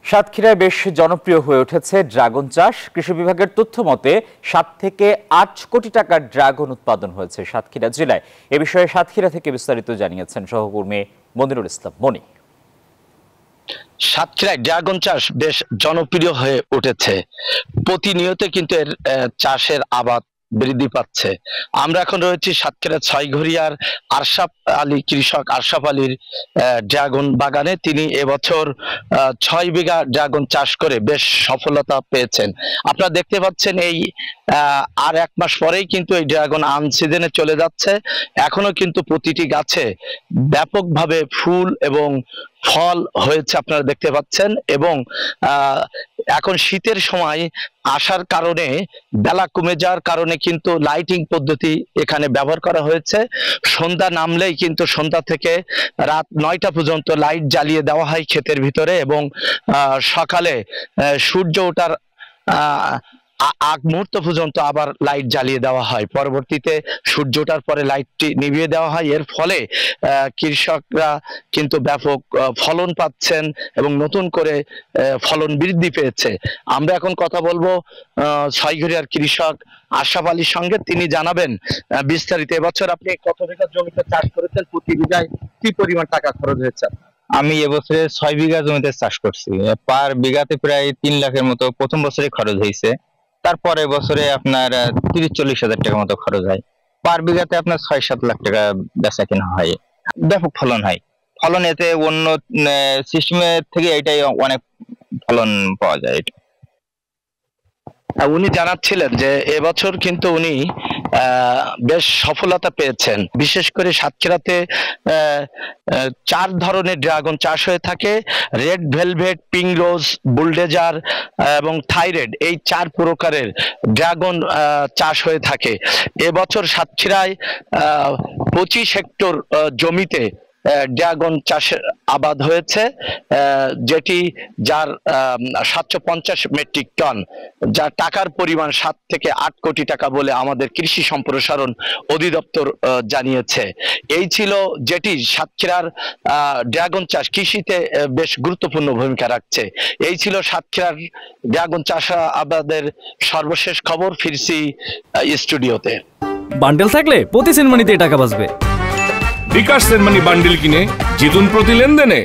সাতক্ষীরায় বেশ জনপ্রিয় হয়ে উঠেছে ড্রাগন চাষ। কৃষি বিভাগের তথ্য মতে 7 থেকে 8 কোটি টাকার ড্রাগন উৎপাদন হয়েছে সাতক্ষীরা জেলায়। এ বিষয়ে সাতক্ষীরা থেকে বিস্তারিত জানিয়েছেন সহকর্মী মনিরুল ইসলাম মনি। সাতক্ষীরায় ড্রাগন চাষ বেশ জনপ্রিয় হয়ে উঠেছে। প্রতিনিয়ত কিন্তু এর চাষের আবাদ বৃদ্ধি পাচ্ছে। আমরা এখন রয়েছি সাতক্ষীরা ছয়ঘরিয়ার আরশাফ আলী কৃষক আরশাফ আলীর ড্রাগন বাগানে। তিনি এবছর 6 বিঘা ড্রাগন চাষ করে বেশ সফলতা পেয়েছেন। আপনারা দেখতে পাচ্ছেন এই আর 1 মাস পরেই কিন্তু এই ড্রাগন আনসিজনে চলে যাচ্ছে। এখনো কিন্তু প্রতিটি গাছে ব্যাপকভাবে ফুল এবং ফল হয়েছে আপনারা দেখতে পাচ্ছেন। এবং এখন শীতের সময় আসার কারণে বেলা কমে যাওয়ার কারণে কিন্তু লাইটিং পদ্ধতি এখানে ব্যবহার করা হয়েছে। সন্ধ্যা নামলেই কিন্তু সন্ধ্যা থেকে রাত 9টা পর্যন্ত লাইট জ্বালিয়ে দেওয়া হয় ক্ষেতের ভিতরে, এবং সকালে সূর্য ওঠার আগ মুহূর্ত পর্যন্ত আবার লাইট জ্বালিয়ে দেওয়া হয়। পরবর্তীতে সূর্য ওঠার পরে লাইটটি নিভিয়ে দেওয়া হয়। এর ফলে কৃষকরা কিন্তু ব্যাপক ফলন পাচ্ছেন এবং নতুন করে ফলন বৃদ্ধি পেয়েছে। আমরা এখন কথা বলবো ছয়ঘরিয়ার কৃষক আশরাফ আলীর সঙ্গে। তিনি জানাবেন বিস্তারিত। এবছর আপনি কত বিঘা জমিতে চাষ করেছেন, প্রতি বিঘায় কি পরিমাণ টাকা খরচ হয়েছে? আমি এবছরে 6 বিঘা জমিতে চাষ করছি। পার বিঘাতে প্রায় 3 লাখের মতো প্রথম বছরে খরচ হয়েছে। তারপরে বছরে আপনার 30-40 হাজার টাকার মতো খরচ হয়। পার বিঘাতে আপনার 6-7 লাখ টাকা বেচা কেনা হয়। ব্যাপক ফলন হয়। ফলন এতে অন্য সিস্টেমের থেকে এটাই অনেক ফলন পাওয়া যায়। উনি জানাচ্ছিলেন যে এবছর কিন্তু উনি বেশ সফলতা পেয়েছেন। বিশেষ করে সাতক্ষীরাতে 4 ধরনের ড্রাগন চাষ হয়ে থাকে। রেড ভেলভেট, পিঙ্ক রোজ, বুলডেজার এবং থাইরেড, এই 4 প্রকারের ড্রাগন চাষ হয়ে থাকে। এবছর সাতক্ষীরায় 25 হেক্টর জমিতে ড্রাগন চাষের আবাদ হয়েছে, যেটি যার 750 মেট্রিক টন, যা টাকার পরিমাণ 7 থেকে 8 কোটি টাকা বলে আমাদের কৃষি সম্প্রসারণ অধিদপ্তর জানিয়েছে। এই ছিল যেটি সাতক্ষীরার ড্রাগন চাষ কৃষিতে বেশ গুরুত্বপূর্ণ ভূমিকা রাখছে। এই ছিল সাতক্ষীরার ড্রাগন চাষ আবাদের সর্বশেষ খবর। ফিরছি স্টুডিওতে। বান্ডেল থাকলে প্রতি সেনমানিতে টাকা বাঁচবে। বিকাশ সেনমানি বান্ডিল কিনে জিতুন প্রতি লেনদেনে।